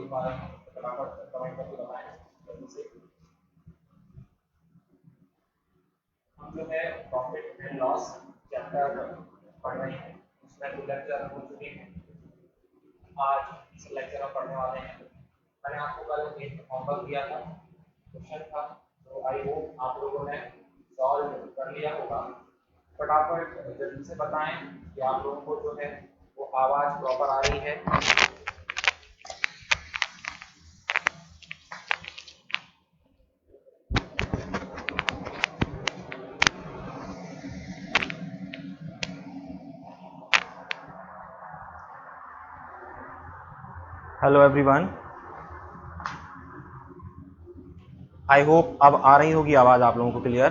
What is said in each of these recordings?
पा रहे हैं तो फटाफट कमेंट करके बताएं जल्दी से। हम जो है प्रॉफिट एंड लॉस चैप्टर पढ़ रहे हैं, उसमें 2 लेक्चर हो चुके हैं। आज इस लेक्चर में पढ़ने वाले हैं। मैंने आपको कल एक होमवर्क दिया था, क्वेश्चन था, तो आई होप आप लोगों ने सॉल्व कर लिया होगा। फटाफट जल्दी से बताएं कि आप लोगों को जो है वो आवाज प्रॉपर आ रही है। हेलो एवरीवन, आई होप अब आ रही होगी आवाज आप लोगों को क्लियर।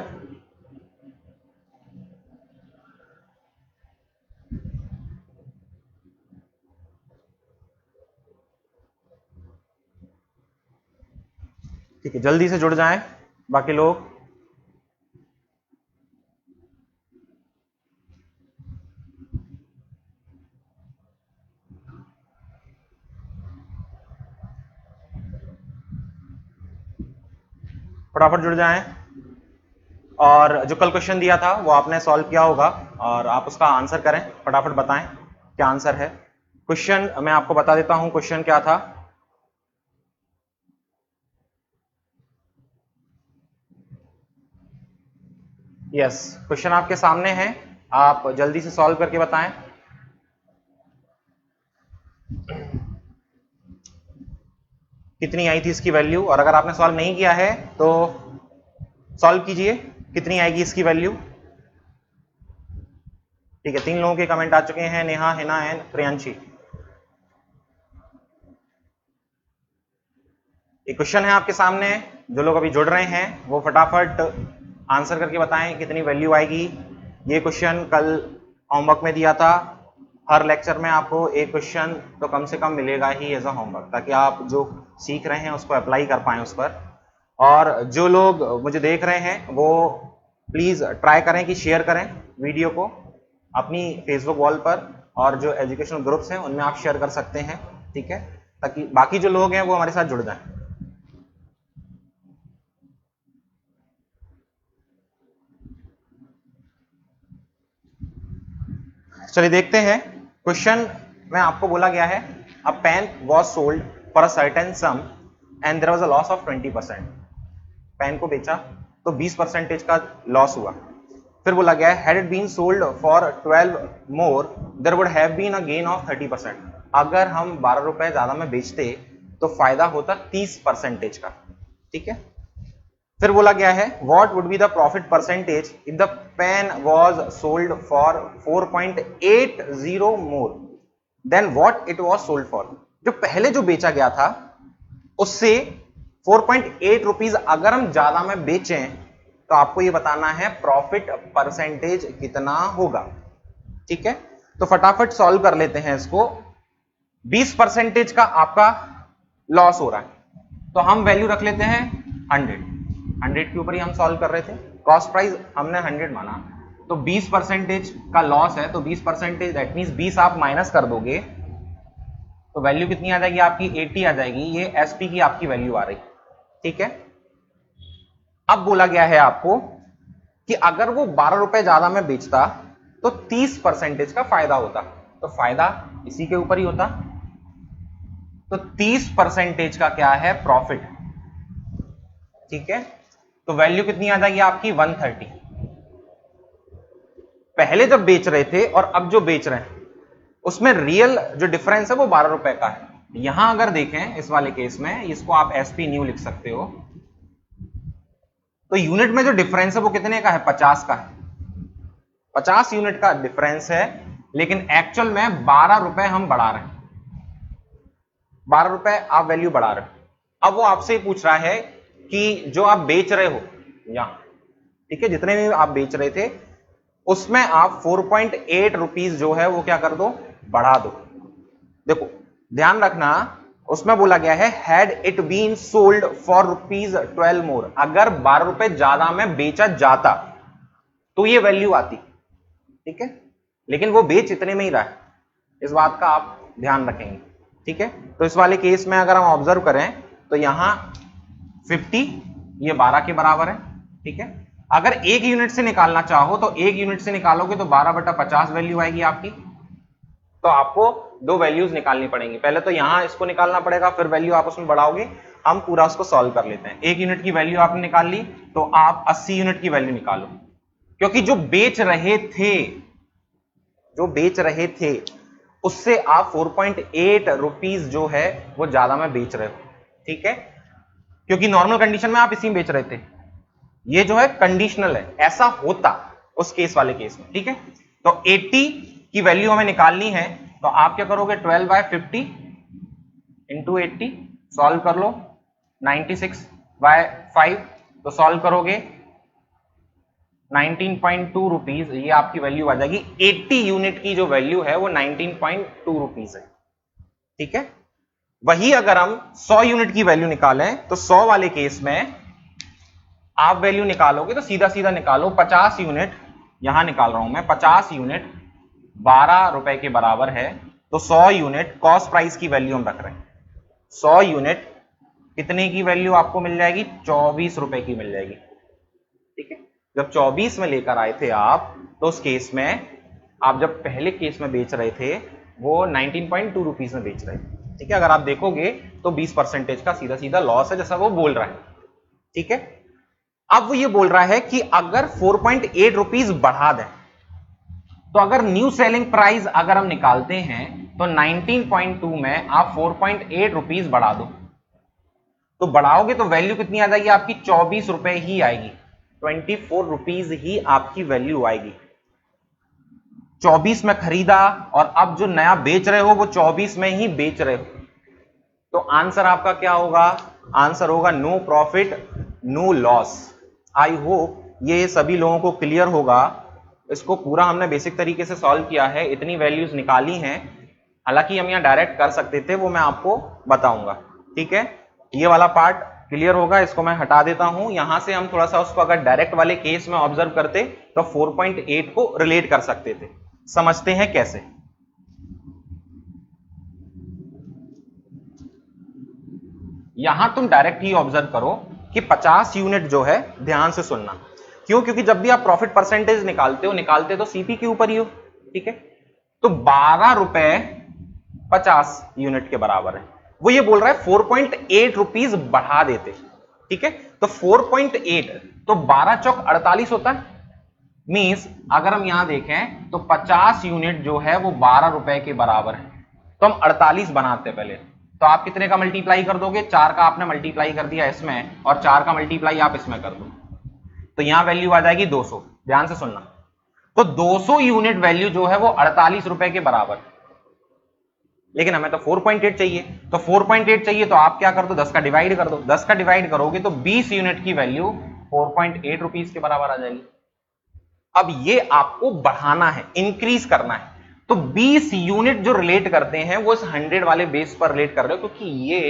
ठीक है, जल्दी से जुड़ जाएं बाकी लोग। फटाफट जुड़ जाएं। और जो कल क्वेश्चन दिया था वो आपने सॉल्व किया होगा और आप उसका आंसर करें। फटाफट बताएं क्या आंसर है। क्वेश्चन मैं आपको बता देता हूं, क्वेश्चन क्या था। यस, क्वेश्चन आपके सामने है, आप जल्दी से सॉल्व करके बताएं। कितनी आई थी इसकी वैल्यू, और अगर आपने सॉल्व नहीं किया है तो सॉल्व कीजिए, कितनी आएगी इसकी वैल्यू। ठीक है, 3 लोगों के कमेंट आ चुके हैं, नेहा, हिना एंड प्रियांशी। एक क्वेश्चन है आपके सामने, जो लोग अभी जुड़ रहे हैं वो फटाफट आंसर करके बताएं कितनी वैल्यू आएगी। ये क्वेश्चन कल होमवर्क में दिया था। हर लेक्चर में आपको एक क्वेश्चन तो कम से कम मिलेगा ही एज अ होमवर्क, ताकि आप जो सीख रहे हैं उसको अप्लाई कर पाएं उस पर। और जो लोग मुझे देख रहे हैं वो प्लीज ट्राई करें कि शेयर करें वीडियो को अपनी फेसबुक वॉल पर, और जो एजुकेशनल ग्रुप्स हैं उनमें आप शेयर कर सकते हैं, ठीक है, ताकि बाकी जो लोग हैं वो हमारे साथ जुड़ जाएं। चलिए देखते हैं क्वेश्चन में आपको बोला गया है, a pen was sold for a certain sum and there was a loss of 20%। Pen को बेचा तो 20% का लॉस हुआ। फिर बोला गया है, had it been sold for 12 more there would have been a gain of 30%। अगर हम 12 रुपए ज्यादा में बेचते तो फायदा होता 30% का, ठीक है। फिर बोला गया है, what would be the profit percentage if the pen was sold for 4.80 more than what it was sold for. जो पहले जो बेचा गया था उससे 4.8 रुपीज अगर हम ज्यादा में बेचें तो आपको ये बताना है प्रॉफिट परसेंटेज कितना होगा, ठीक है। तो फटाफट सॉल्व कर लेते हैं इसको। 20% का आपका लॉस हो रहा है तो हम वैल्यू रख लेते हैं 100 के ऊपर ही हम सॉल्व कर रहे थे। कॉस्ट प्राइस हमने 100 माना, तो 20% का लॉस है तो 20% दैट मींस 20 आप माइनस कर दोगे तो वैल्यू कितनी आ जाएगी आपकी 80 आ जाएगी। ये एसपी की आपकी वैल्यू आ रही, ठीक है। अब बोला गया है आपको कि अगर वो 12 रुपए ज्यादा में बेचता तो 30% का फायदा होता, तो फायदा इसी के ऊपर ही होता। तो 30% का क्या है प्रॉफिट, ठीक है। तो वैल्यू कितनी आ जाएगी आपकी 130। पहले जब बेच रहे थे और अब जो बेच रहे हैं उसमें रियल जो डिफरेंस है वो 12 रुपए का है। यहां अगर देखें इस वाले केस में, इसको आप एसपी न्यू लिख सकते हो, तो यूनिट में जो डिफरेंस है वो कितने का है, 50 का है। 50 यूनिट का डिफरेंस है, लेकिन एक्चुअल में 12 रुपए हम बढ़ा रहे हैं, 12 रुपए आप वैल्यू बढ़ा रहे हो। अब वो आपसे ही पूछ रहा है कि जो आप बेच रहे हो यहां, ठीक है, जितने भी आप बेच रहे थे उसमें आप 4.8 रुपीज जो है वो क्या कर दो, बढ़ा दो। देखो ध्यान रखना, उसमें बोला गया है had it been sold for ₹12 more. अगर 12 रुपए ज्यादा में बेचा जाता तो ये वैल्यू आती, ठीक है, लेकिन वो बेच इतने में ही रहा है, इस बात का आप ध्यान रखेंगे, ठीक है। तो इस वाले केस में अगर हम ऑब्जर्व करें तो यहां 50 ये 12 के बराबर है, ठीक है। अगर एक यूनिट से निकालना चाहो तो एक यूनिट से निकालोगे तो 12/50 वैल्यू आएगी आपकी। तो आपको दो वैल्यूज निकालनी पड़ेंगी, पहले तो यहां इसको निकालना पड़ेगा, फिर वैल्यू आप उसमें बढ़ाओगे। हम पूरा उसको सॉल्व कर लेते हैं। एक यूनिट की वैल्यू आपने निकाल ली तो आप 80 यूनिट की वैल्यू निकालो, क्योंकि जो बेच रहे थे उससे आप 4.8 रुपीज जो है वो ज्यादा में बेच रहे हो, ठीक है। क्योंकि नॉर्मल कंडीशन में आप इसी में बेच रहे थे, ये जो है कंडीशनल है, ऐसा होता उस केस वाले केस में, ठीक है। तो 80 की वैल्यू हमें निकालनी है, तो आप क्या करोगे 12/50 इंटू 80 सॉल्व कर लो, 96/5 तो सॉल्व करोगे 19.2 रुपीज, ये आपकी वैल्यू आ जाएगी। 80 यूनिट की जो वैल्यू है वो 19.2 रुपीज है, ठीक है। वही अगर हम 100 यूनिट की वैल्यू निकालें तो 100 वाले केस में आप वैल्यू निकालोगे तो सीधा सीधा निकालो, 50 यूनिट यहां निकाल रहा हूं मैं, 50 यूनिट 12 रुपए के बराबर है, तो 100 यूनिट कॉस्ट प्राइस की वैल्यू हम रख रहे हैं। 100 यूनिट कितने की वैल्यू आपको मिल जाएगी, 24 रुपए की मिल जाएगी, ठीक है। जब 24 में लेकर आए थे आप, तो उस केस में आप जब पहले केस में बेच रहे थे वो 19.2 रुपीज में बेच रहे थे, ठीक है। अगर आप देखोगे तो 20% का सीधा सीधा लॉस है, जैसा वो बोल रहा है, ठीक है। अब वो ये बोल रहा है कि अगर 4.8 रुपीज बढ़ा दें, तो अगर न्यू सेलिंग प्राइस अगर हम निकालते हैं तो 19.2 में आप 4.8 रुपीज बढ़ा दो, तो बढ़ाओगे तो वैल्यू कितनी आ जाएगी आपकी, 24 रुपए ही आएगी, 24 रुपीज ही आपकी वैल्यू आएगी। 24 में खरीदा और अब जो नया बेच रहे हो वो 24 में ही बेच रहे हो, तो आंसर आपका क्या होगा, आंसर होगा no profit no loss. I hope ये सभी लोगों को क्लियर होगा। इसको पूरा हमने बेसिक तरीके से सॉल्व किया है, इतनी वैल्यूज निकाली हैं। हालांकि हम यहां डायरेक्ट कर सकते थे, वो मैं आपको बताऊंगा, ठीक है। ये वाला पार्ट क्लियर होगा, इसको मैं हटा देता हूं। यहां से हम थोड़ा सा उसको अगर डायरेक्ट वाले केस में ऑब्जर्व करते तो 4.8 को रिलेट कर सकते थे। समझते हैं कैसे। यहां तुम डायरेक्ट ही ऑब्जर्व करो कि 50 यूनिट जो है, ध्यान से सुनना, क्यों, क्योंकि जब भी आप प्रॉफिट परसेंटेज निकालते तो सीपी के ऊपर ही हो, ठीक है। तो 12 रुपए 50 यूनिट के बराबर है। वो ये बोल रहा है 4.8 रुपीज बढ़ा देते, ठीक है। तो 4.8 तो 12 चौक 48 होता है, मींस अगर हम यहां देखें तो 50 यूनिट जो है वो 12 रुपए के बराबर है, तो हम 48 बनाते हैं पहले। तो आप कितने का मल्टीप्लाई कर दोगे, 4 का आपने मल्टीप्लाई कर दिया इसमें, और 4 का मल्टीप्लाई आप इसमें कर दो, तो यहां वैल्यू आ जाएगी 200। ध्यान से सुनना, तो 200 यूनिट वैल्यू जो है वो 48 रुपए के बराबर, लेकिन हमें तो 4.8 चाहिए। तो 4.8 चाहिए तो आप क्या कर दो, 10 का डिवाइड कर दो। 10 का डिवाइड करोगे तो 20 यूनिट की वैल्यू 4.8 रुपीज के बराबर आ जाएगी। अब ये आपको बढ़ाना है, इंक्रीज करना है, तो 20 यूनिट जो रिलेट करते हैं वो इस 100 वाले बेस पर रिलेट कर रहे हो, क्योंकि ये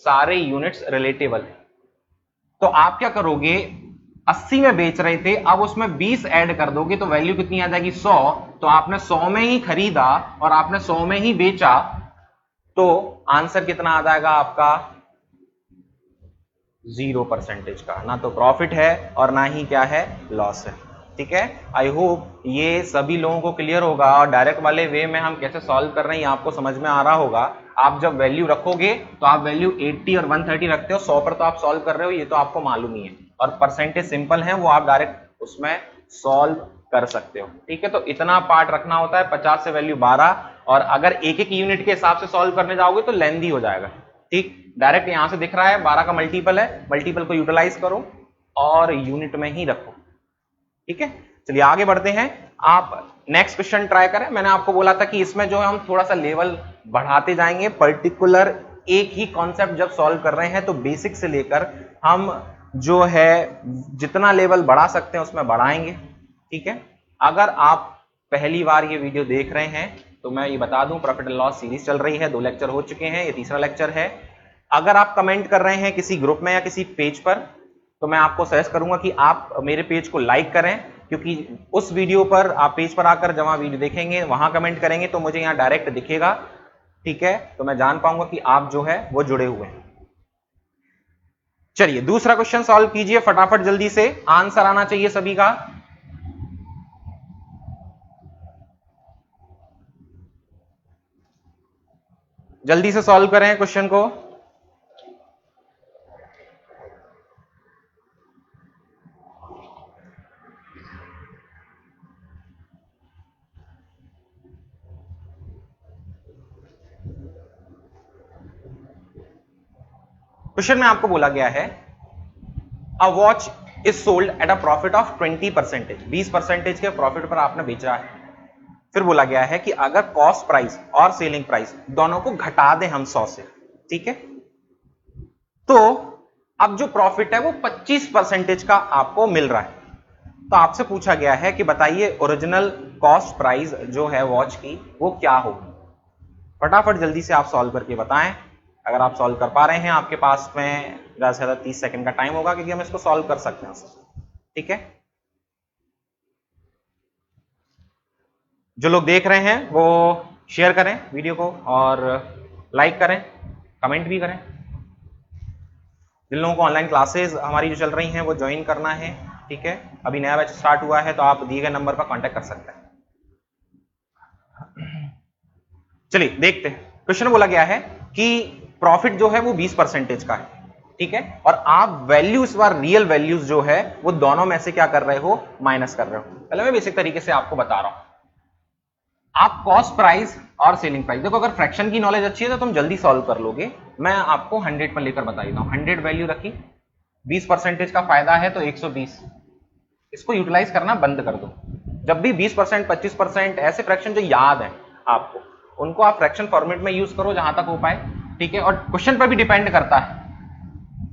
सारे यूनिट्स रिलेटेबल है। तो आप क्या करोगे, 80 में बेच रहे थे, अब उसमें 20 ऐड कर दोगे तो वैल्यू कितनी आ जाएगी, 100। तो आपने 100 में ही खरीदा और आपने 100 में ही बेचा, तो आंसर कितना आ जाएगा आपका, 0% का। ना तो प्रॉफिट है और ना ही क्या है, लॉस है, ठीक है। आई होप ये सभी लोगों को क्लियर होगा, और डायरेक्ट वाले वे में हम कैसे सॉल्व कर रहे हैं ये आपको समझ में आ रहा होगा। आप जब वैल्यू रखोगे तो आप वैल्यू 80 और 130 रखते हो, 100 पर तो आप सॉल्व कर रहे हो, ये तो आपको मालूम ही है, और परसेंटेज सिंपल है, वो आप डायरेक्ट उसमें सॉल्व कर सकते हो, ठीक है। तो इतना पार्ट रखना होता है, 50 से वैल्यू 12, और अगर एक एक यूनिट के हिसाब से सॉल्व करने जाओगे तो लेंथी हो जाएगा, ठीक। डायरेक्ट यहां से दिख रहा है 12 का मल्टीपल है, मल्टीपल को यूटिलाइज करो और यूनिट में ही रखो, ठीक है। चलिए आगे बढ़ते हैं। आप नेक्स्ट क्वेश्चन ट्राई करें। मैंने आपको बोला था कि इसमें जो है हम थोड़ा सा लेवल बढ़ाते जाएंगे, पर्टिकुलर एक ही कॉन्सेप्ट जब सॉल्व कर रहे हैं तो बेसिक से लेकर हम जो है जितना लेवल बढ़ा सकते हैं उसमें बढ़ाएंगे, ठीक है। अगर आप पहली बार ये वीडियो देख रहे हैं तो मैं ये बता दूं, प्रॉफिट एंड लॉस सीरीज चल रही है, 2 लेक्चर हो चुके हैं, ये तीसरा लेक्चर है। अगर आप कमेंट कर रहे हैं किसी ग्रुप में या किसी पेज पर, तो मैं आपको सजेस्ट करूंगा कि आप मेरे पेज को लाइक करें, क्योंकि उस वीडियो पर आप पेज पर आकर जब वीडियो देखेंगे वहां कमेंट करेंगे तो मुझे यहाँ डायरेक्ट दिखेगा, ठीक है, तो मैं जान पाऊंगा कि आप जो है वो जुड़े हुए हैं। चलिए दूसरा क्वेश्चन सॉल्व कीजिए फटाफट, जल्दी से आंसर आना चाहिए सभी का। जल्दी से सॉल्व करें क्वेश्चन को। क्वेश्चन में आपको बोला गया है a watch is sold at a profit of 20%, 20% के प्रॉफिट पर आपने बेचा है। फिर बोला गया है कि अगर कॉस्ट प्राइस और सेलिंग प्राइस दोनों को घटा दें हम 100 से, ठीक है, तो अब जो प्रॉफिट है वो 25% का आपको मिल रहा है। तो आपसे पूछा गया है कि बताइए ओरिजिनल कॉस्ट प्राइस जो है वॉच की वो क्या होगी। फटाफट जल्दी से आप सॉल्व करके बताएं। अगर आप सॉल्व कर पा रहे हैं, आपके पास में ज्यादा से ज्यादा 30 सेकंड का टाइम होगा, क्योंकि हम इसको सॉल्व कर सकते हैं, ठीक है। जो लोग देख रहे हैं वो शेयर करें वीडियो को और लाइक करें, कमेंट भी करें। जिन लोगों को ऑनलाइन क्लासेस हमारी जो चल रही हैं वो ज्वाइन करना है, ठीक है, अभी नया बैच स्टार्ट हुआ है, तो आप दिए गए नंबर पर कांटेक्ट कर सकते हैं। चलिए देखते हैं। क्वेश्चन बोला गया है कि प्रॉफिट जो है वो 20% का है, ठीक है, और आप वैल्यू इस बार रियल वैल्यूज जो है वो दोनों में से क्या कर रहे हो, माइनस कर रहे हो। पहले मैं बेसिक तरीके से आपको बता रहा हूं। आप कॉस्ट प्राइस और सेलिंग प्राइस, देखो अगर फ्रैक्शन की नॉलेज अच्छी है तो तुम जल्दी सॉल्व कर लोगे। मैं आपको 100 पर लेकर बता देता हूं। 100 वैल्यू रखी, 20% का फायदा है तो 120, इसको यूटिलाइज करना बंद कर दो। जब भी 20%, 25% ऐसे फ्रैक्शन जो याद है आपको, उनको आप फ्रैक्शन फॉर्मेट में यूज करो जहां तक हो पाए, ठीक है। और क्वेश्चन पर भी डिपेंड करता है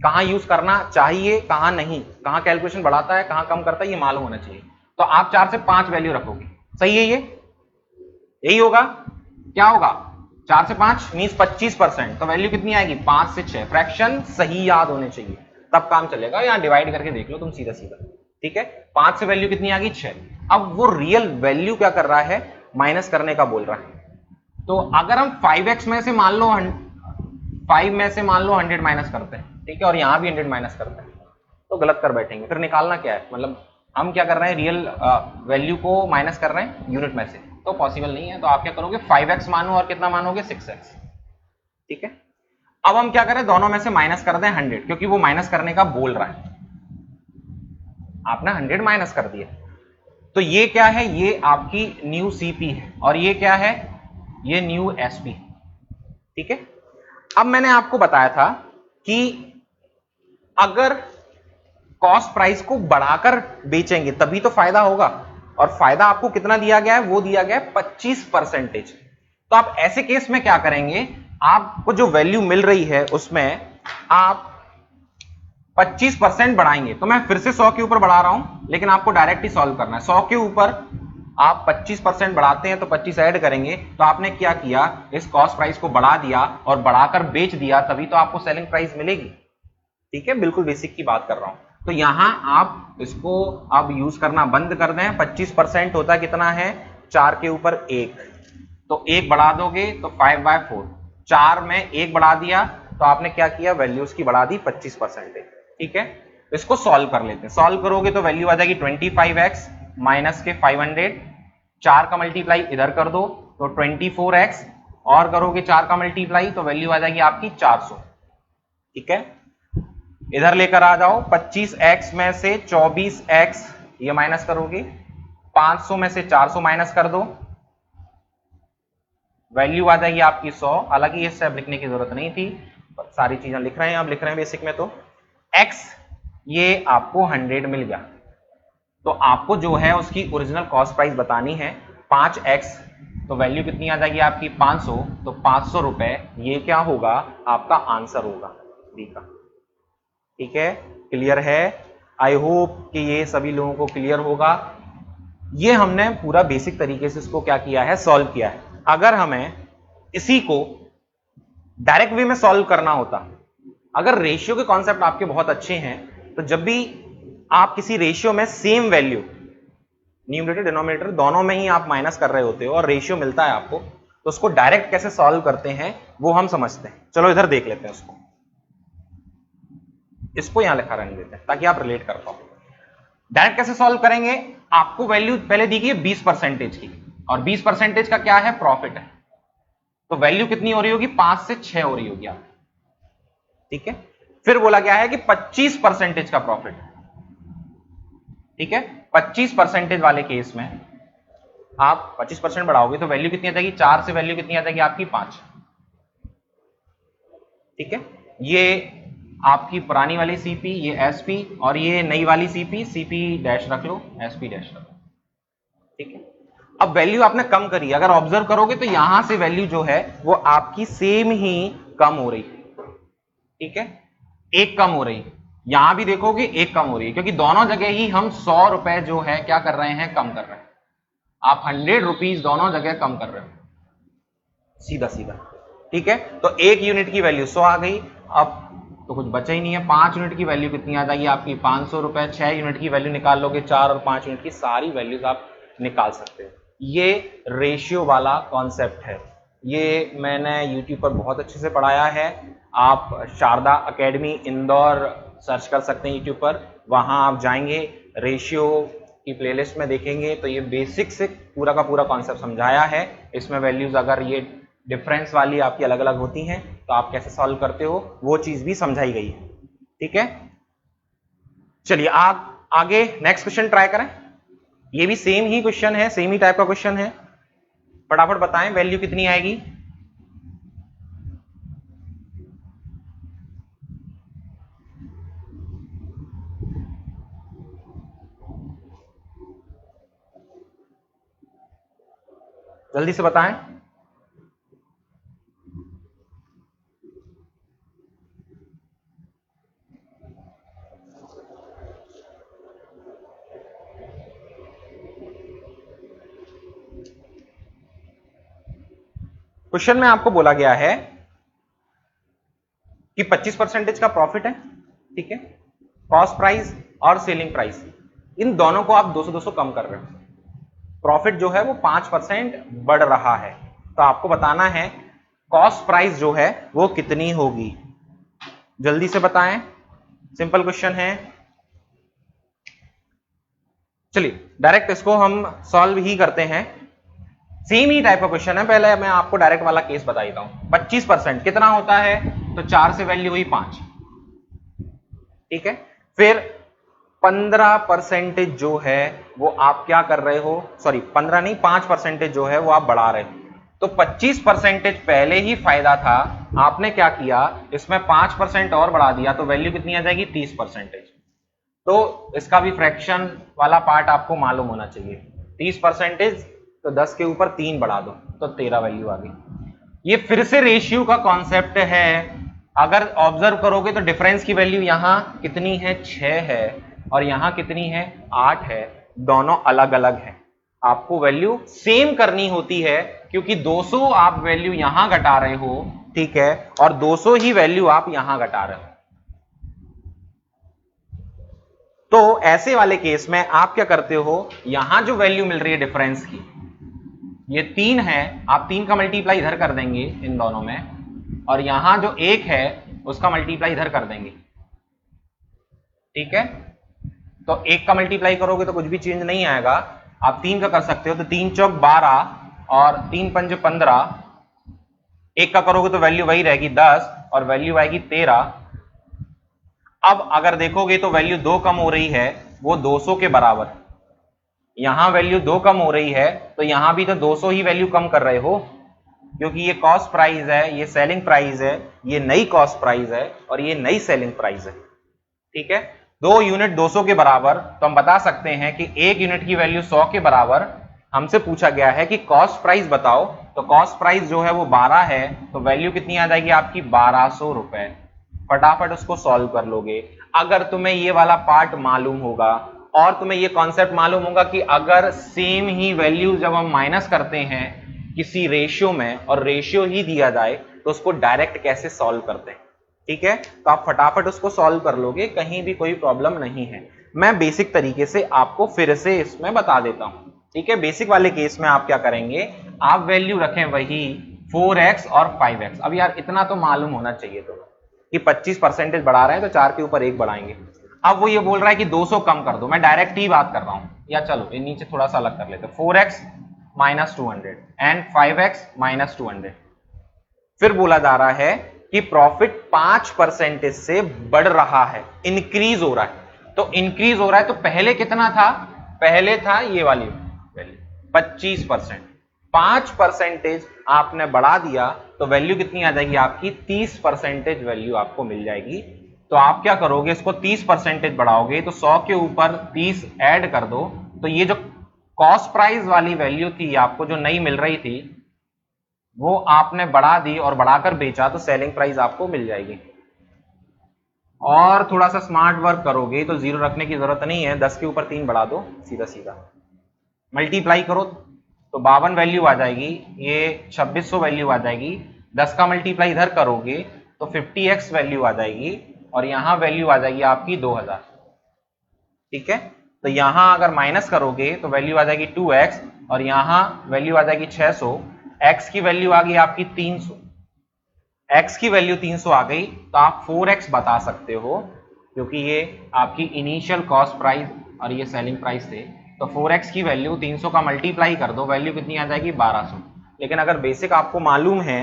कहां यूज करना चाहिए, कहां नहीं, कहां कैलकुलेशन बढ़ाता है, कहां कम करता है, ये मालूम होना चाहिए। तो आप 4 से 5 वैल्यू रखोगे, सही है, ये यही होगा। क्या होगा, 4 से 5 मींस 25%, तो वैल्यू कितनी आएगी, 5 से 6। फ्रैक्शन सही याद होने चाहिए तब काम चलेगा। यहां डिवाइड करके देख लो तुम सीधा सीधा, ठीक है। 5 से वैल्यू कितनी आ गई, 6। अब वो रियल वैल्यू क्या कर रहा है, माइनस करने का बोल रहा है। तो अगर हम 5x में से मान लो 5 में से मान लो 100 माइनस करते हैं, ठीक है, और यहां भी 100 माइनस करते हैं, तो गलत कर बैठेंगे। फिर निकालना क्या है, मतलब हम क्या कर रहे हैं, रियल वैल्यू को माइनस कर रहे हैं यूनिट में से, तो पॉसिबल नहीं है। तो आप क्या करोगे, 5x मानो और कितना मानोगे, 6x, ठीक है। अब हम क्या करें, दोनों में से माइनस कर दें 100, क्योंकि वो माइनस करने का बोल रहा है। आपने 100 माइनस कर दिया, तो ये क्या है, ये आपकी न्यू सीपी है, और ये क्या है, ये न्यू एसपी, ठीक है। अब मैंने आपको बताया था कि अगर कॉस्ट प्राइस को बढ़ाकर बेचेंगे तभी तो फायदा होगा, और फायदा आपको कितना दिया गया है, वो दिया गया है 25%। तो आप ऐसे केस में क्या करेंगे, आपको जो वैल्यू मिल रही है उसमें आप 25% बढ़ाएंगे। तो मैं फिर से 100 के ऊपर बढ़ा रहा हूं, लेकिन आपको डायरेक्ट ही सॉल्व करना है। 100 के ऊपर आप 25% बढ़ाते हैं तो 25 ऐड करेंगे, तो आपने क्या किया, इस कॉस्ट प्राइस को बढ़ा दिया और बढ़ाकर बेच दिया, तभी तो आपको सेलिंग प्राइस मिलेगी, ठीक है। बिल्कुल बेसिक की बात कर रहा हूं। तो यहां आप इसको अब यूज करना बंद कर दें। 25% होता कितना है, 4 के ऊपर 1, तो 1 बढ़ा दोगे तो 5/4, 4 में 1 बढ़ा दिया, तो आपने क्या किया, वैल्यूज की बढ़ा दी 25%, ठीक है। इसको सॉल्व कर लेते हैं। सॉल्व करोगे तो वैल्यू आ जाएगी 25x माइनस के 500, 4 का मल्टीप्लाई इधर कर दो तो 24x, और करोगे 4 का मल्टीप्लाई तो वैल्यू आ जाएगी आपकी 400, ठीक है। इधर लेकर आ जाओ, 25x में से 24x ये माइनस करोगे, 500 में से 400 माइनस कर दो, वैल्यू आ जाएगी आपकी 100। हालांकि ये स्टेप लिखने की जरूरत नहीं थी, सारी चीजें लिख रहे हैं, आप लिख रहे हैं बेसिक में। तो x ये आपको 100 मिल गया, तो आपको जो है उसकी ओरिजिनल कॉस्ट प्राइस बतानी है 5x, तो वैल्यू कितनी आ जाएगी आपकी 500, तो 500 रुपए ये क्या होगा, आपका आंसर होगा बी का, ठीक है। क्लियर है, आई होप कि ये सभी लोगों को क्लियर होगा। ये हमने पूरा बेसिक तरीके से इसको क्या किया है, सॉल्व किया है। अगर हमें इसी को डायरेक्ट वे में सॉल्व करना होता, अगर रेशियो के कॉन्सेप्ट आपके बहुत अच्छे हैं, तो जब भी आप किसी रेशियो में सेम वैल्यू न्यूमरेटर डिनोमिनेटर दोनों में ही आप माइनस कर रहे होते हो और रेशियो मिलता है आपको, तो उसको डायरेक्ट कैसे सॉल्व करते हैं वो हम समझते हैं। चलो इधर देख लेते हैं उसको, इसको यहां लिखा रहने देते हैं ताकि आप रिलेट कर पाओ। डायरेक्ट कैसे सॉल्व करेंगे, आपको वैल्यू पहले दी गई है 20% की, और 20% का क्या है, प्रॉफिट है। तो वैल्यू कितनी हो रही होगी, 5 से 6 हो रही होगी आप, ठीक है। फिर बोला गया है कि 25% का प्रॉफिट, ठीक है। 25% वाले केस में आप 25% बढ़ाओगे तो वैल्यू कितनी आ जाएगी, 4 से वैल्यू कितनी आ जाएगी आपकी 5, ठीक है। ये आपकी पुरानी वाली सीपी, ये एसपी, और ये नई वाली सीपी, सीपी डैश रख लो, एसपी डैश रख लो, ठीक है। अब वैल्यू आपने कम करी, अगर ऑब्जर्व करोगे तो यहां से वैल्यू जो है वो आपकी सेम ही कम हो रही, ठीक है, एक कम हो रही। यहां भी देखोगे एक कम हो रही है, क्योंकि दोनों जगह ही हम 100 रुपए जो है क्या कर रहे हैं, कम कर रहे हैं। आप 100 रुपीज दोनों जगह कम कर रहे हो, सीधा सीधा, ठीक है। तो 1 यूनिट की वैल्यू 100 आ गई, अब तो कुछ बचा ही नहीं है। 5 यूनिट की वैल्यू कितनी आ जाएगी आपकी, 500 रुपए। 6 यूनिट की वैल्यू निकाल लोगे, 4 और 5 यूनिट की सारी वैल्यूज आप निकाल सकते हो। ये रेशियो वाला कॉन्सेप्ट है, ये मैंने यूट्यूब पर बहुत अच्छे से पढ़ाया है। आप शारदा अकेडमी इंदौर सर्च कर सकते हैं यूट्यूब पर, वहां आप जाएंगे, रेशियो की प्लेलिस्ट में देखेंगे तो ये बेसिक से पूरा का पूरा कॉन्सेप्ट समझाया है। इसमें वैल्यूज अगर ये डिफरेंस वाली आपकी अलग अलग होती हैं तो आप कैसे सॉल्व करते हो वो चीज भी समझाई गई है, ठीक है। चलिए आप आगे नेक्स्ट क्वेश्चन ट्राई करें। ये भी सेम ही क्वेश्चन है, सेम ही टाइप का क्वेश्चन है। फटाफट बताएं वैल्यू कितनी आएगी। जल्दी से बताएं। क्वेश्चन में आपको बोला गया है कि 25% का प्रॉफिट है, ठीक है। कॉस्ट प्राइस और सेलिंग प्राइस इन दोनों को आप 200-200 कम कर रहे हो। प्रॉफिट जो है वो 5% बढ़ रहा है, तो आपको बताना है कॉस्ट प्राइस जो है वो कितनी होगी। जल्दी से बताएं, सिंपल क्वेश्चन है। चलिए डायरेक्ट इसको हम सॉल्व ही करते हैं। सेम ही टाइप का क्वेश्चन है, पहले मैं आपको डायरेक्ट वाला केस बता देता हूं। 25% कितना होता है, तो 4 से वैल्यू हुई 5, ठीक है। फिर 15% जो है वो आप क्या कर रहे हो, सॉरी 15 नहीं, 5% जो है वो आप बढ़ा रहे हो। तो 25% पहले ही फायदा था, आपने क्या किया, इसमें 5% और बढ़ा दिया, तो वैल्यू कितनी आ जाएगी, 30%। तो इसका भी फ्रैक्शन वाला पार्ट आपको मालूम होना चाहिए। 30% तो 10 के ऊपर 3 बढ़ा दो तो 13 वैल्यू आ गई। ये फिर से रेशियो का कॉन्सेप्ट है। अगर ऑब्जर्व करोगे तो डिफरेंस की वैल्यू यहां कितनी है, 6 है, और यहां कितनी है, 8 है। दोनों अलग अलग है, आपको वैल्यू सेम करनी होती है, क्योंकि 200 आप वैल्यू यहां घटा रहे हो, ठीक है, और 200 ही वैल्यू आप यहां घटा रहे हो। तो ऐसे वाले केस में आप क्या करते हो, यहां जो वैल्यू मिल रही है डिफरेंस की, ये 3 है, आप 3 का मल्टीप्लाई इधर कर देंगे इन दोनों में, और यहां जो 1 है उसका मल्टीप्लाई इधर कर देंगे, ठीक है। तो 1 का मल्टीप्लाई करोगे तो कुछ भी चेंज नहीं आएगा, आप 3 का कर सकते हो, तो 3 चौक 12 और 3 पंज 15। 1 का करोगे तो वैल्यू वही रहेगी 10 और वैल्यू आएगी 13। अब अगर देखोगे तो वैल्यू 2 कम हो रही है, वो 200 के बराबर। यहां वैल्यू 2 कम हो रही है तो यहां भी तो 200 ही वैल्यू कम कर रहे हो, क्योंकि ये कॉस्ट प्राइस है, ये सेलिंग प्राइस है, ये नई कॉस्ट प्राइस है और ये नई सेलिंग प्राइस है, ठीक है। 2 यूनिट 200 के बराबर, तो हम बता सकते हैं कि 1 यूनिट की वैल्यू 100 के बराबर। हमसे पूछा गया है कि कॉस्ट प्राइस बताओ, तो कॉस्ट प्राइस जो है वो 12 है, तो वैल्यू कितनी आ जाएगी आपकी, 1200 रुपए। फटाफट उसको सॉल्व कर लोगे। अगर तुम्हें ये वाला पार्ट मालूम होगा और तुम्हें ये कॉन्सेप्ट मालूम होगा कि अगर सेम ही वैल्यू जब हम माइनस करते हैं किसी रेशियो में और रेशियो ही दिया जाए तो उसको डायरेक्ट कैसे सॉल्व करते हैं, ठीक है, तो आप फटाफट उसको सॉल्व कर लोगे, कहीं भी कोई प्रॉब्लम नहीं है। मैं बेसिक तरीके से आपको फिर से इसमें बता देता हूं, ठीक है, बेसिक वाले केस में आप क्या करेंगे, आप वैल्यू रखें वही 4x और 5x। अब यार इतना तो मालूम होना चाहिए तो कि 25% बढ़ा रहे हैं तो 4 के ऊपर 1 बढ़ाएंगे। अब वो ये बोल रहा है कि 200 कम कर दो, मैं डायरेक्ट ही बात कर रहा हूं, या चलो ये नीचे थोड़ा सा अलग कर लेते हैं, 4x minus 200 and 5x minus 200। फिर बोला जा रहा है कि प्रॉफिट 5% से बढ़ रहा है, इंक्रीज हो रहा है। तो इंक्रीज हो रहा है तो पहले कितना था, पहले था ये वाली वैल्यू 25%, 5% आपने बढ़ा दिया तो वैल्यू कितनी आ जाएगी आपकी, 30% वैल्यू आपको मिल जाएगी। तो आप क्या करोगे, इसको 30% बढ़ाओगे तो 100 के ऊपर 30 ऐड कर दो, तो ये जो कॉस्ट प्राइस वाली वैल्यू थी आपको जो नई मिल रही थी वो आपने बढ़ा दी और बढ़ाकर बेचा तो सेलिंग प्राइस आपको मिल जाएगी। और थोड़ा सा स्मार्ट वर्क करोगे तो जीरो रखने की जरूरत नहीं है, 10 के ऊपर 3 बढ़ा दो, सीधा सीधा मल्टीप्लाई करो तो 52 वैल्यू आ जाएगी, ये 2600 वैल्यू आ जाएगी। 10 का मल्टीप्लाई इधर करोगे तो 50x वैल्यू आ जाएगी और यहां वैल्यू आ जाएगी आपकी 2000। ठीक है, तो यहां अगर माइनस करोगे तो वैल्यू आ जाएगी 2x और यहां वैल्यू आ जाएगी 600। x की वैल्यू आ गई आपकी 300, x की वैल्यू 300 आ गई तो आप 4x बता सकते हो क्योंकि ये आपकी इनिशियल कॉस्ट प्राइस और ये सेलिंग प्राइस थे। तो 4x की वैल्यू 300 का मल्टीप्लाई कर दो, वैल्यू कितनी आ जाएगी 1200। लेकिन अगर बेसिक आपको मालूम है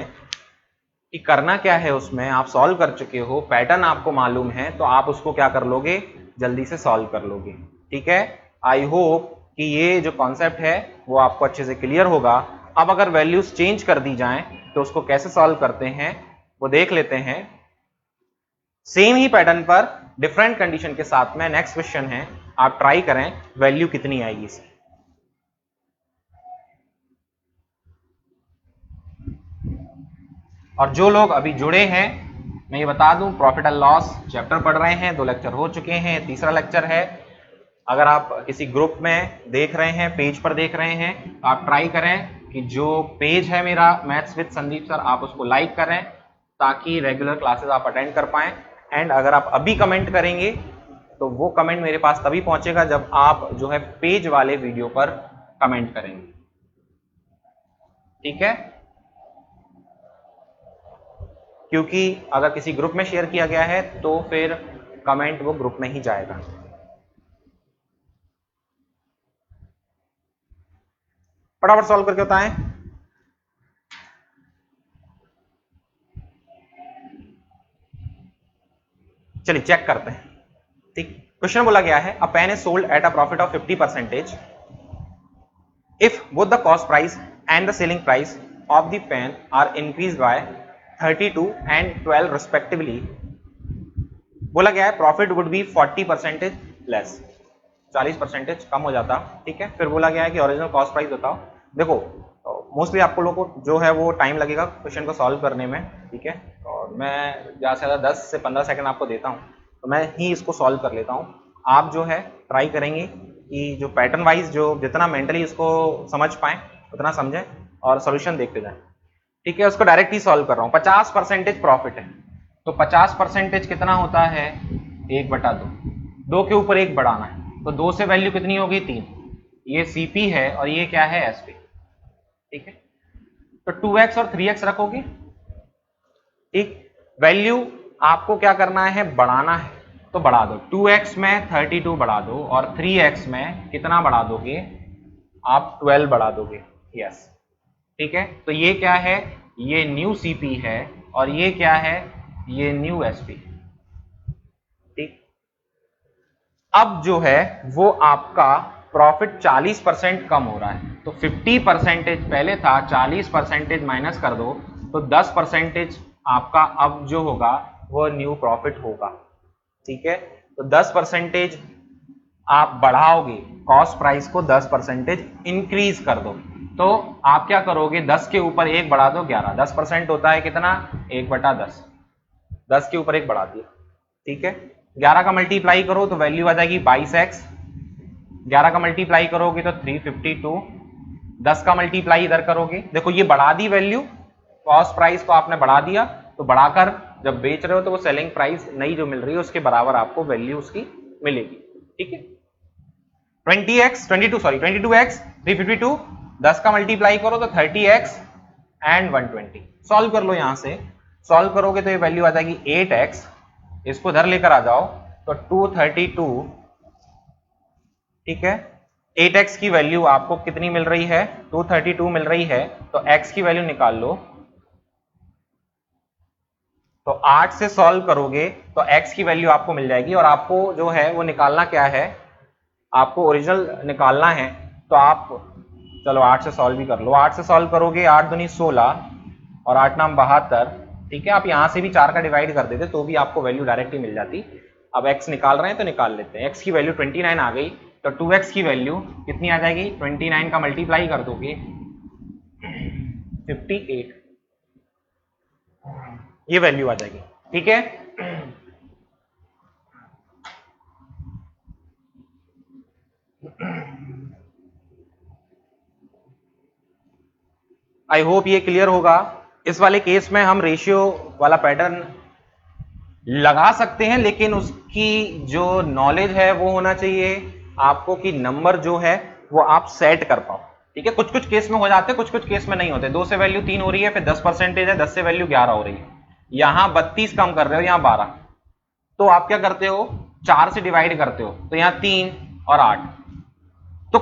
कि करना क्या है, उसमें आप सॉल्व कर चुके हो, पैटर्न आपको मालूम है, तो आप उसको क्या कर लोगे, जल्दी से सॉल्व कर लोगे। ठीक है, आई होप कि ये जो कॉन्सेप्ट है वो आपको अच्छे से क्लियर होगा। अब अगर वैल्यूज चेंज कर दी जाएं तो उसको कैसे सॉल्व करते हैं वो देख लेते हैं। सेम ही पैटर्न पर डिफरेंट कंडीशन के साथ में नेक्स्ट क्वेश्चन है, आप ट्राई करें वैल्यू कितनी आएगी इसकी। और जो लोग अभी जुड़े हैं मैं ये बता दूं, प्रॉफिट एंड लॉस चैप्टर पढ़ रहे हैं, 2 लेक्चर हो चुके हैं, तीसरा लेक्चर है। अगर आप किसी ग्रुप में देख रहे हैं, पेज पर देख रहे हैं, तो आप ट्राई करें कि जो पेज है मेरा मैथ्स विद संदीप सर, आप उसको लाइक करें ताकि रेगुलर क्लासेस आप अटेंड कर पाएं। एंड अगर आप अभी कमेंट करेंगे तो वो कमेंट मेरे पास तभी पहुंचेगा जब आप जो है पेज वाले वीडियो पर कमेंट करेंगे। ठीक है, क्योंकि अगर किसी ग्रुप में शेयर किया गया है तो फिर कमेंट वो ग्रुप में ही जाएगा। फटाफट सॉल्व करके बताएं। चलिए चेक करते हैं। ठीक, क्वेश्चन बोला गया है, a pen is sold at a profit of 50% if both the cost price and the selling price of the pen are increase by 32 and 12 respectively. बोला गया है प्रॉफिट वुड बी 40% लेस, 40% कम हो जाता। ठीक है, फिर बोला गया है कि ओरिजिनल कॉस्ट प्राइस बताओ। देखो मोस्टली आपको लोगों को जो है वो टाइम लगेगा क्वेश्चन को सॉल्व करने में। ठीक है, और मैं ज़्यादा से ज़्यादा 10 से 15 सेकंड आपको देता हूँ, तो मैं ही इसको सॉल्व कर लेता हूँ। आप जो है ट्राई करेंगे कि जो पैटर्न वाइज जो जितना मेंटली इसको समझ पाएँ उतना समझें और सोल्यूशन देखते जाएं। ठीक है, उसको डायरेक्ट ही सॉल्व कर रहा हूँ। 50% प्रॉफिट है तो 50% कितना होता है, 1/2। 2 के ऊपर 1 बढ़ाना है तो 2 से वैल्यू कितनी होगी 3। ये CP है और ये क्या है SP। ठीक है, तो 2x और 3x रखोगे। ठीक, वैल्यू आपको क्या करना है, बढ़ाना है तो बढ़ा दो। 2x में 32 बढ़ा दो और 3x में कितना बढ़ा दोगे आप, 12 बढ़ा दोगे। यस, ठीक है, तो ये क्या है, ये न्यू CP है और ये क्या है, ये न्यू SP। ठीक, अब जो है वो आपका प्रॉफिट 40% कम हो रहा है तो 50% पहले था, 40% माइनस कर दो तो 10% आपका अब जो होगा वो न्यू प्रॉफिट होगा। ठीक है, तो 10% आप बढ़ाओगे, कॉस्ट प्राइस को 10% इंक्रीज कर दो। तो आप क्या करोगे, 10 के ऊपर 1 बढ़ा दो, 11। 10% होता है कितना, 1/10। 10 के ऊपर 1 बढ़ा दिया। ठीक है, 11 का मल्टीप्लाई करो तो वैल्यू आ जाएगी 22x। 11 का मल्टीप्लाई करोगे तो 352। 10 का मल्टीप्लाई इधर करोगे, देखो ये बढ़ा दी वैल्यू, कॉस्ट प्राइस को आपने बढ़ा दिया, तो बढ़ाकर जब बेच रहे हो तो वो सेलिंग प्राइस नई जो मिल रही है उसके बराबर आपको वैल्यू उसकी मिलेगी। ठीक है, 22x 352, 10 का मल्टीप्लाई करो तो 30x एंड 120। सॉल्व कर लो, यहां से सॉल्व करोगे तो ये वैल्यू आ जाएगी 8x, इसको इधर लेकर आ जाओ तो 232, ठीक है। 8x की वैल्यू आपको कितनी मिल रही है, 232 मिल रही है, तो x की वैल्यू निकाल लो। तो 8 से सॉल्व करोगे तो x की वैल्यू आपको मिल जाएगी, और आपको जो है वो निकालना क्या है, आपको ओरिजिनल निकालना है। तो आप चलो 8 से सॉल्व भी कर लो। 8 से सॉल्व करोगे 8 दूनी 16 और 8 नाम 72, ठीक है। आप यहां से भी 4 का डिवाइड कर देते तो भी आपको वैल्यू डायरेक्टली मिल जाती। अब x निकाल रहे हैं तो निकाल लेते हैं। x की वैल्यू 29 आ गई, तो 2x की वैल्यू कितनी आ जाएगी, 29 का मल्टीप्लाई कर दोगे 58, ये वैल्यू आ जाएगी, ठीक है। आई होप ये क्लियर होगा। इस वाले केस में हम रेशियो वाला पैटर्न लगा सकते हैं, लेकिन उसकी जो नॉलेज है वो होना चाहिए आपको कि नंबर जो है वो आप सेट कर पाओ, ठीक है। कुछ कुछ केस में हो जाते हैं, कुछ कुछ केस में नहीं होते। 2 से वैल्यू 3 हो रही है, फिर 10% है, 10 से वैल्यू 11 हो रही है, यहां 32 कम कर रहे हो, यहां 12, तो आप क्या करते हो, 4 से डिवाइड करते हो, तो यहां 3 और 8। तो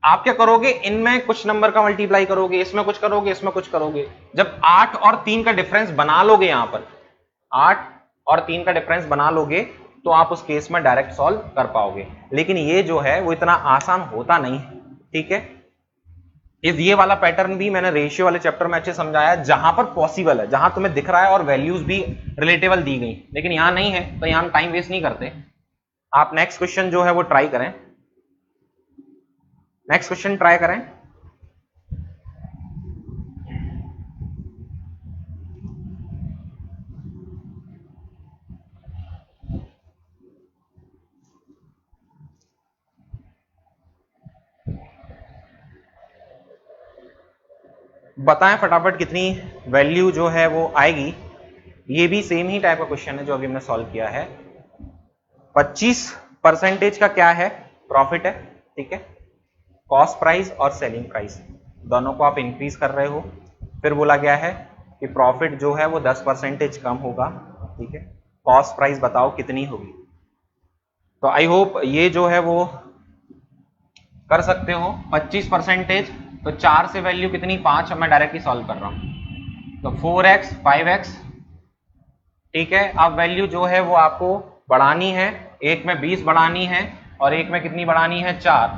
आप क्या करोगे, इनमें कुछ नंबर का मल्टीप्लाई करोगे, इसमें कुछ करोगे, इसमें कुछ करोगे। जब 8 और 3 का डिफरेंस बना लोगे, यहां पर 8 और 3 का डिफरेंस बना लोगे तो आप उस केस में डायरेक्ट सॉल्व कर पाओगे। लेकिन ये जो है वो इतना आसान होता नहीं है, ठीक है। ये वाला पैटर्न भी मैंने रेशियो वाले चैप्टर में अच्छे समझाया, जहां पर पॉसिबल है, जहां तुम्हें दिख रहा है और वैल्यूज भी रिलेटेबल दी गई, लेकिन यहां नहीं है तो यहां हम टाइम वेस्ट नहीं करते। आप नेक्स्ट क्वेश्चन जो है वो ट्राई करें, नेक्स्ट क्वेश्चन ट्राई करें। बताएं फटाफट कितनी वैल्यू जो है वो आएगी। ये भी सेम ही टाइप का क्वेश्चन है जो अभी हमने सॉल्व किया है। 25% का क्या है, प्रॉफिट है, ठीक है। कॉस्ट प्राइस और सेलिंग प्राइस दोनों को आप इंक्रीज कर रहे हो। फिर बोला गया है कि प्रॉफिट जो है वो 10% कम होगा, ठीक है। कॉस्ट प्राइस बताओ कितनी होगी। तो आई होप ये जो है वो कर सकते हो। 25%, तो 4 से वैल्यू कितनी, 5, मैं डायरेक्टली सॉल्व कर रहा हूं, तो 4x 5x, ठीक है। अब वैल्यू जो है वो आपको बढ़ानी है, एक में 20 बढ़ानी है और एक में कितनी बढ़ानी है, 4।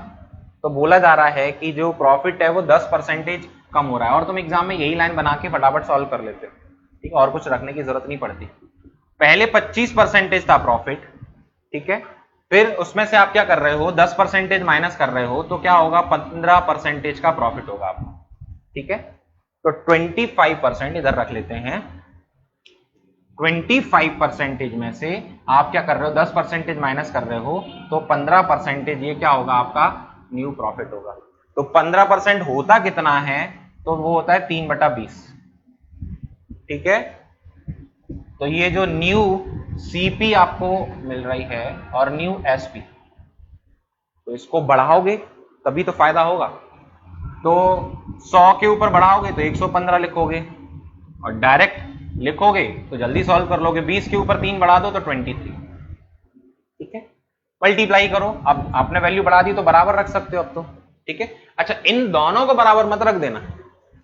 तो बोला जा रहा है कि जो प्रॉफिट है वो 10% कम हो रहा है, और तुम एग्जाम में यही लाइन बना के फटाफट सॉल्व कर लेते हो, ठीक है, और कुछ रखने की जरूरत नहीं पड़ती। पहले 25% था प्रॉफिट, ठीक है। फिर उसमें से आप क्या कर रहे हो, 10% माइनस कर रहे हो, तो क्या होगा, 15% का प्रॉफिट होगा आपको, ठीक है। तो 25% इधर रख लेते हैं। 25% में से आप क्या कर रहे हो, 10% माइनस कर रहे हो, तो 15% ये क्या होगा, आपका न्यू प्रॉफिट होगा। तो 15% होता कितना है, तो वो होता है 3/20, ठीक है। तो ये जो न्यू सीपी आपको मिल रही है और न्यू एसपी, तो इसको बढ़ाओगे तभी तो फायदा होगा। तो 100 के ऊपर बढ़ाओगे तो 115 लिखोगे, और डायरेक्ट लिखोगे तो जल्दी सॉल्व कर लोगे। 20 के ऊपर 3 बढ़ा दो तो 23, ठीक है। मल्टीप्लाई करो, अब आपने वैल्यू बढ़ा दी तो बराबर रख सकते हो अब तो, ठीक है। अच्छा, इन दोनों को बराबर मत रख देना,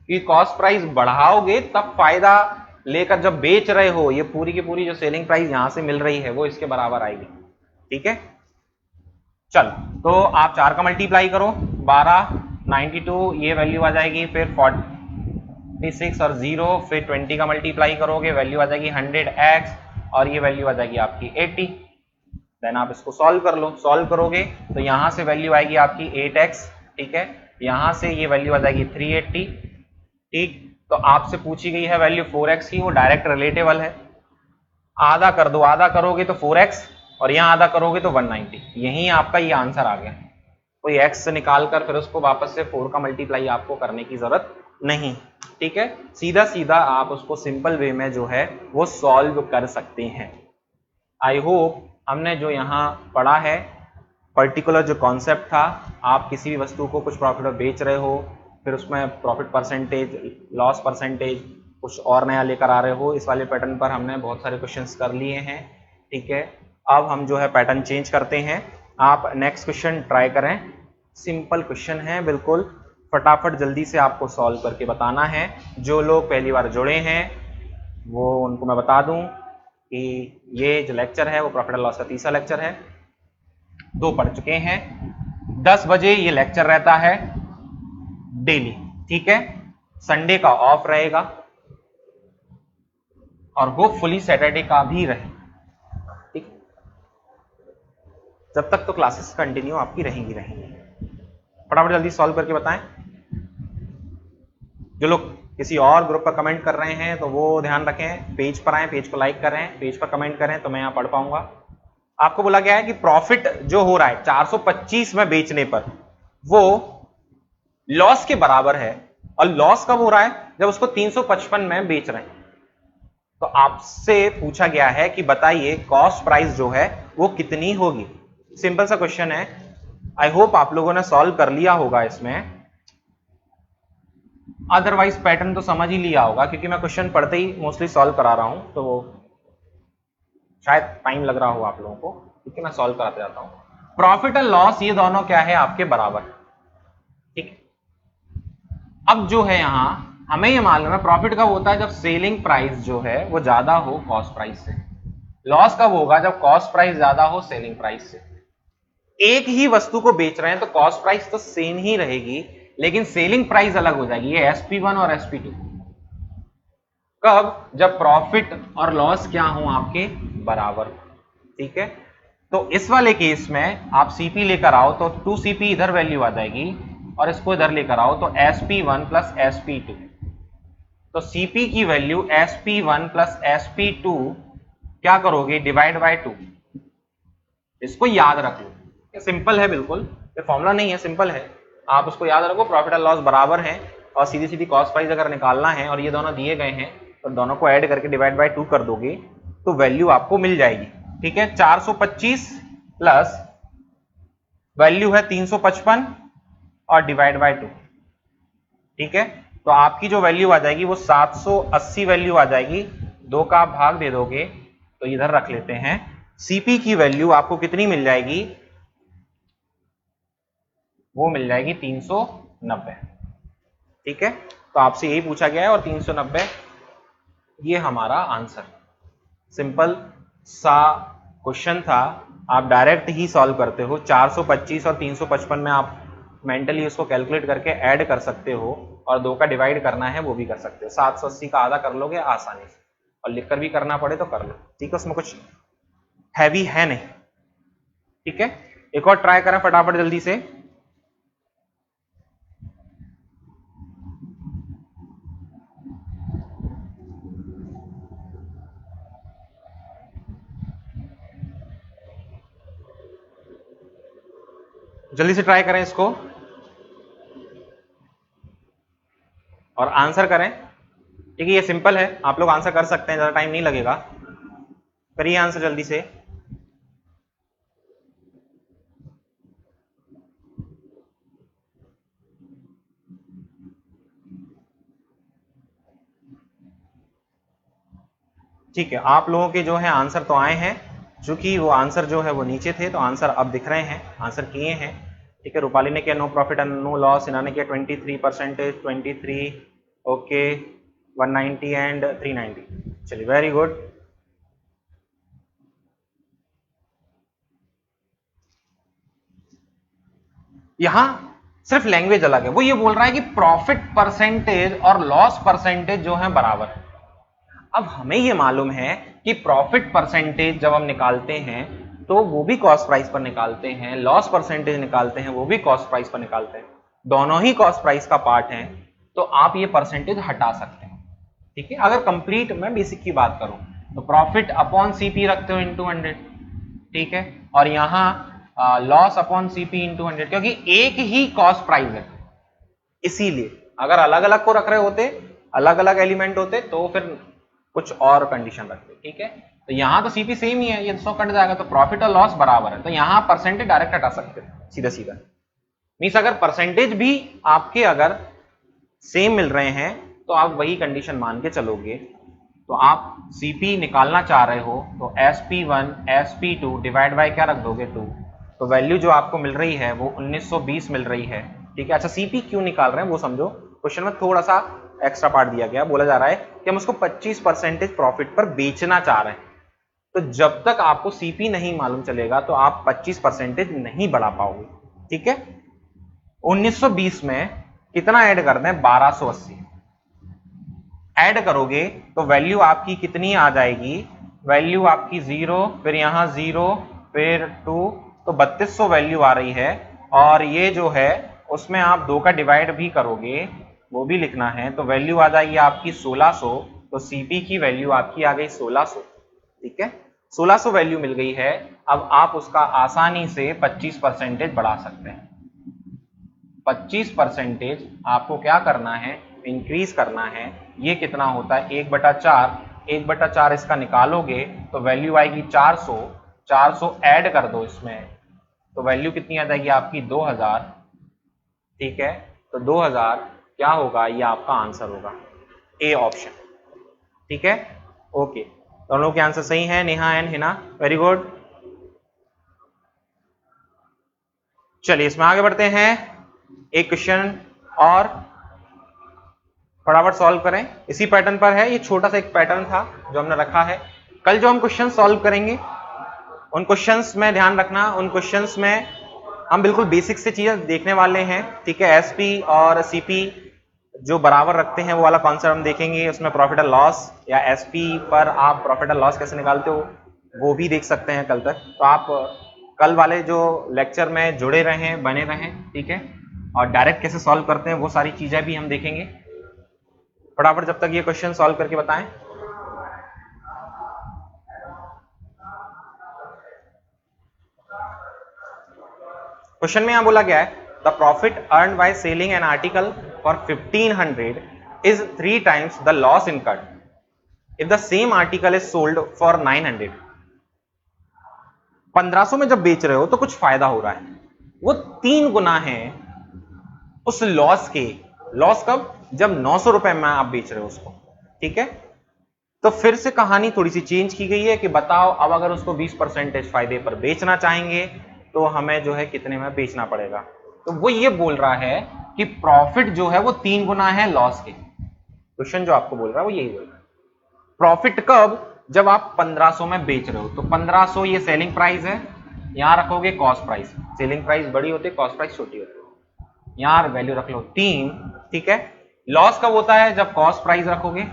कि कॉस्ट प्राइस बढ़ाओगे तब फायदा लेकर जब बेच रहे हो, ये पूरी की पूरी जो सेलिंग प्राइस यहां से मिल रही है वो इसके बराबर आएगी, ठीक है। चल, तो आप 4 का मल्टीप्लाई करो, 12 92 ये वैल्यू आ जाएगी, फिर 46 और 0, फिर 20 का मल्टीप्लाई करोगे, वैल्यू आ जाएगी 100x, और ये वैल्यू आ जाएगी आपकी 80। देन आप इसको सॉल्व कर लो, सॉल्व करोगे तो यहां से वैल्यू आएगी आपकी 8x, ठीक है। यहां से ये वैल्यू आ जाएगी 380, ठीक। तो आपसे पूछी गई है वैल्यू 4x की, वो डायरेक्ट रिलेटेबल है। आधा कर दो, आधा करोगे तो 4x और यहां आधा करोगे तो 190, यही आपका ये आंसर आ गया। कोई x से निकाल कर फिर उसको वापस से 4 का मल्टीप्लाई आपको करने की जरूरत नहीं, ठीक है। सीधा सीधा आप उसको सिंपल वे में जो है वो सॉल्व कर सकते हैं। आई होप हमने जो यहाँ पढ़ा है पर्टिकुलर जो कॉन्सेप्ट था, आप किसी भी वस्तु को कुछ प्रॉफिट में बेच रहे हो, फिर उसमें प्रॉफिट परसेंटेज, लॉस परसेंटेज कुछ और नया लेकर आ रहे हो, इस वाले पैटर्न पर हमने बहुत सारे क्वेश्चंस कर लिए हैं। ठीक है, अब हम जो है पैटर्न चेंज करते हैं। आप नेक्स्ट क्वेश्चन ट्राई करें, सिंपल क्वेश्चन है बिल्कुल, फटाफट जल्दी से आपको सॉल्व करके बताना है। जो लोग पहली बार जुड़े हैं वो उनको मैं बता दूं कि ये जो लेक्चर है वो प्रॉफिट एंड लॉस का तीसरा लेक्चर है, 2 पढ़ चुके हैं। 10 बजे ये लेक्चर रहता है डेली। ठीक है, संडे का ऑफ रहेगा और होपफुली सैटरडे का भी रहे। ठीक, जब तक तो क्लासेस कंटिन्यू आपकी रहेंगी। फटाफट जल्दी सॉल्व करके बताएं। जो लोग किसी और ग्रुप पर कमेंट कर रहे हैं तो वो ध्यान रखें, पेज पर आए, पेज को लाइक करें, पेज पर कमेंट करें तो मैं यहां पढ़ पाऊंगा। आपको बोला गया है कि प्रॉफिट जो हो रहा है 425 में बेचने पर वो लॉस के बराबर है, और लॉस कब हो रहा है? जब उसको 355 में बेच रहे हैं। तो आपसे पूछा गया है कि बताइए कॉस्ट प्राइस जो है वो कितनी होगी। सिंपल सा क्वेश्चन है, आई होप आप लोगों ने सॉल्व कर लिया होगा इसमें, अदरवाइज पैटर्न तो समझ ही लिया होगा क्योंकि मैं क्वेश्चन पढ़ते ही मोस्टली सॉल्व करा रहा हूं, तो शायद टाइम लग रहा हो आप लोगों को क्योंकि मैं सॉल्व कराते जाता हूं। प्रॉफिट और लॉस ये दोनों क्या है आपके बराबर। ठीक, अब जो है यहां हमें ये मालूम है प्रॉफिट कब होता है जब सेलिंग प्राइस जो है वो ज्यादा हो कॉस्ट प्राइस से, लॉस कब होगा जब कॉस्ट प्राइस ज्यादा हो सेलिंग प्राइस से। एक ही वस्तु को बेच रहे हैं तो कॉस्ट प्राइस तो सेम ही रहेगी, लेकिन सेलिंग प्राइस अलग हो जाएगी, ये SP1 और SP2। कब? जब प्रॉफिट और लॉस क्या हो आपके बराबर। ठीक है, तो इस वाले केस में आप CP लेकर आओ तो 2CP इधर वैल्यू आ जाएगी और इसको इधर लेकर आओ तो SP1 प्लस SP2। तो CP की वैल्यू SP1 प्लस SP2 क्या करोगे? Divide by 2। इसको याद रख लो, ये सिंपल है बिल्कुल, ये फॉर्मूला नहीं है, सिंपल है, आप उसको याद रखो। प्रॉफिट और लॉस बराबर है और सीधी सीधी कॉस्ट प्राइस अगर निकालना है और ये दोनों दिए गए हैं तो दोनों को ऐड करके डिवाइड बाय 2 कर दोगे तो वैल्यू आपको मिल जाएगी। ठीक है, 425 प्लस वैल्यू है 355 और डिवाइड बाय 2। ठीक है, तो आपकी जो वैल्यू आ जाएगी वो 780 वैल्यू आ जाएगी। 2 का भाग दे दोगे तो इधर रख लेते हैं। CP की वैल्यू आपको कितनी मिल जाएगी? वो मिल जाएगी 390। ठीक है, तो आपसे यही पूछा गया है और 390 ये हमारा आंसर। सिंपल सा क्वेश्चन था, आप डायरेक्ट ही सॉल्व करते हो। 425 और 355 में आप मेंटली उसको कैलकुलेट करके ऐड कर सकते हो और 2 का डिवाइड करना है वो भी कर सकते हो। 780 का आधा कर लोगे आसानी से, और लिखकर भी करना पड़े तो कर लो। ठीक है, उसमें कुछ हैवी है नहीं। ठीक है, एक और ट्राई करें फटाफट जल्दी से। जल्दी से ट्राई करें इसको और आंसर करें। ठीक है, ये सिंपल है, आप लोग आंसर कर सकते हैं, ज्यादा टाइम नहीं लगेगा। करिए आंसर जल्दी से। ठीक है, आप लोगों के जो है आंसर तो आए हैं, चूंकि वो आंसर जो है वो नीचे थे तो आंसर अब दिख रहे हैं, आंसर किए हैं। ठीक है, रूपाली ने किया no profit and no loss, इन्होंने किया 23%, 23, ओके, 190 एंड 390। चलिए, वेरी गुड। यहां सिर्फ लैंग्वेज अलग है, वो ये बोल रहा है कि प्रॉफिट परसेंटेज और लॉस परसेंटेज जो है बराबर है। अब हमें ये मालूम है कि प्रॉफिट परसेंटेज जब हम निकालते हैं तो वो भी कॉस्ट प्राइस पर निकालते हैं, लॉस परसेंटेज निकालते हैं वो भी कॉस्ट प्राइस पर निकालते हैं, दोनों ही कॉस्ट प्राइस का पार्ट हैं, तो आप ये परसेंटेज हटा सकते हैं। ठीक है, अगर कंप्लीट मैं बेसिक की बात करूं तो प्रॉफिट अपॉन CP रखते हो इंटू 100। ठीक है, और यहां लॉस अपॉन CP इंटू 100, क्योंकि एक ही कॉस्ट प्राइस है, इसीलिए। अगर अलग अलग को रख रहे होते, अलग अलग एलिमेंट होते तो फिर कुछ और कंडीशन रखते। ठीक है, तो यहाँ तो सीपी सेम ही है, ये 100 कट जाएगा तो प्रॉफिट और लॉस बराबर है, तो यहाँ परसेंटेज डायरेक्ट हटा सकते हैं सीधा सीधा। मीन्स अगर परसेंटेज भी आपके अगर सेम मिल रहे हैं तो आप वही कंडीशन मान के चलोगे। तो आप सीपी निकालना चाह रहे हो तो SP1 SP2 डिवाइड बाय क्या रख दोगे 2, तो वैल्यू जो आपको मिल रही है वो 1920 मिल रही है। ठीक है, अच्छा सीपी क्यों निकाल रहे हैं वो समझो, क्वेश्चन में थोड़ा सा एक्स्ट्रा पार्ट दिया गया, बोला जा रहा है कि हम उसको 25% प्रॉफिट पर बेचना चाह रहे हैं। तो जब तक आपको सीपी नहीं मालूम चलेगा तो आप 25% नहीं बढ़ा पाओगे। ठीक है, 1920 में कितना ऐड करना है, 1280 ऐड करोगे तो वैल्यू आपकी कितनी आ जाएगी, वैल्यू आपकी 0, फिर यहां 0, फिर 2, तो 3200 वैल्यू आ रही है। और ये जो है उसमें आप 2 का डिवाइड भी करोगे, वो भी लिखना है, तो वैल्यू आ जाएगी आपकी 1600। तो सीपी की वैल्यू आपकी आ गई 1600। ठीक है, 1600 वैल्यू मिल गई है। अब आप उसका आसानी से 25% बढ़ा सकते हैं। 25% आपको क्या करना है, इंक्रीज करना है। ये कितना होता है, 1/4, 1/4 इसका निकालोगे तो वैल्यू आएगी 400, 400 ऐड कर दो इसमें तो वैल्यू कितनी आ जाएगी आपकी 2000। ठीक है, तो 2000 क्या होगा, ये आपका आंसर होगा, ए ऑप्शन। ठीक है, ओके, दोनों के आंसर सही हैं, Neha and Hina, very good. चलिए इसमें आगे बढ़ते हैं, एक क्वेश्चन और फटाफट सॉल्व करें, इसी पैटर्न पर है। ये छोटा सा एक पैटर्न था जो हमने रखा है। कल जो हम क्वेश्चन सॉल्व करेंगे उन क्वेश्चंस में ध्यान रखना, उन क्वेश्चंस में हम बिल्कुल बेसिक से चीजें देखने वाले हैं। ठीक है, एसपी और सीपी जो बराबर रखते हैं वो वाला कॉन्सेप्ट हम देखेंगे। उसमें प्रॉफिट एंड लॉस या एसपी पर आप प्रॉफिट एंड लॉस कैसे निकालते हो वो भी देख सकते हैं कल तक। तो आप कल वाले जो लेक्चर में जुड़े रहें, बने रहें। ठीक है, और डायरेक्ट कैसे सॉल्व करते हैं वो सारी चीजें भी हम देखेंगे। फटाफट जब तक ये क्वेश्चन सॉल्व करके बताएं। क्वेश्चन में यहां बोला गया है the profit earn by selling an article for 1500 is 3 times the loss incurred if the same article is sold for 900। 1500 में जब बेच रहे हो तो कुछ फायदा हो रहा है, वो 3 गुना है उस लॉस के। लॉस कब, जब 900 रुपए में आप बेच रहे हो उसको। ठीक है, तो फिर से कहानी थोड़ी सी चेंज की गई है कि बताओ अब अगर उसको 20% फायदे पर बेचना चाहेंगे तो हमें जो है कितने में बेचना पड़ेगा। तो वो ये बोल रहा है कि प्रॉफिट जो है वो 3 गुना है लॉस के। क्वेश्चन जो आपको बोल रहा है वो यही बोल रहा है। प्रॉफिट कब, जब आप 1500 में बेच रहे हो। तो 1500 ये सेलिंग प्राइस है, यहां रखोगे कॉस्ट प्राइस, सेलिंग प्राइस बड़ी होती है, कॉस्ट प्राइस छोटी होती है, यहां वैल्यू रख लो 3। ठीक है, लॉस कब होता है, जब कॉस्ट प्राइस रखोगे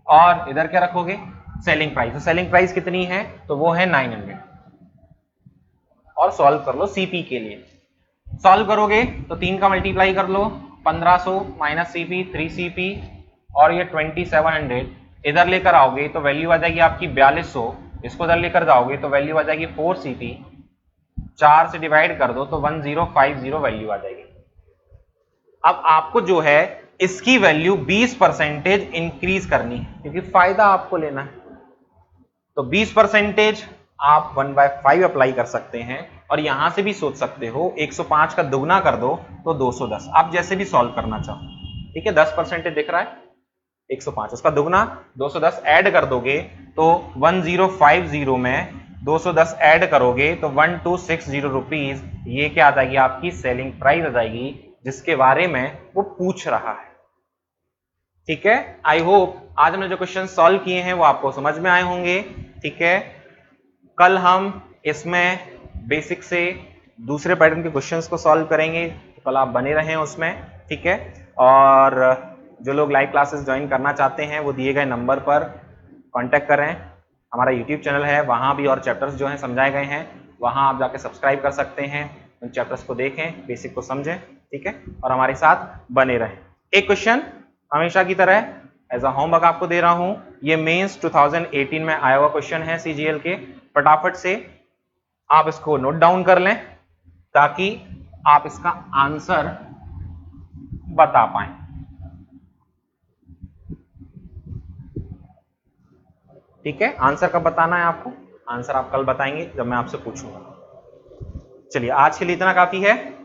और इधर क्या रखोगे, सेलिंग प्राइस। तो सेलिंग प्राइस कितनी है, तो वो है 900। और सॉल्व कर लो सीपी के लिए। सॉल्व करोगे तो 3 का मल्टीप्लाई कर लो, 1500 माइनस सीपी 3CP और ये 2700 इधर लेकर आओगे तो वैल्यू आ जाएगी आपकी 4200। इसको इधर लेकर जाओगे तो वैल्यू आ जाएगी 4CP, 4 से डिवाइड कर दो तो 1050 वैल्यू आ जाएगी। अब आपको जो है इसकी वैल्यू 20% इंक्रीज करनी है क्योंकि फायदा आपको लेना है। तो 20% आप 1/5 अप्लाई कर सकते हैं और यहां से भी सोच सकते हो 105 का दुगना कर दो तो 210, आप जैसे भी सॉल्व करना चाहो। ठीक है, 10% दिख रहा है 105, उसका दुगना 210 ऐड कर दोगे तो 1050 में 210 ऐड करोगे तो 1260 रुपीज, ये क्या आ जाएगी आपकी सेलिंग प्राइस आ जाएगी जिसके बारे में वो पूछ रहा है। ठीक है, आई होप आज हमने जो क्वेश्चन सॉल्व किए हैं वो आपको समझ में आए होंगे। ठीक है, कल हम इसमें बेसिक से दूसरे पैटर्न के क्वेश्चंस को सॉल्व करेंगे, तो कल आप बने रहें उसमें। ठीक है, और जो लोग लाइव क्लासेस ज्वाइन करना चाहते हैं वो दिए गए नंबर पर कांटेक्ट करें। हमारा यूट्यूब चैनल है, वहाँ भी और चैप्टर्स जो हैं समझाए गए हैं, वहाँ आप जाके सब्सक्राइब कर सकते हैं, उन चैप्टर्स को देखें, बेसिक को समझें। ठीक है, और हमारे साथ बने रहें। एक क्वेश्चन हमेशा की तरह एज अ होमवर्क आपको दे रहा हूं, ये मेंस 2018 में आया हुआ क्वेश्चन है CGL के। फटाफट से आप इसको नोट डाउन कर लें ताकि आप इसका आंसर बता पाएं। ठीक है, आंसर कब बताना है आपको? आंसर आप कल बताएंगे जब मैं आपसे पूछूंगा। चलिए आज के लिए इतना काफी है।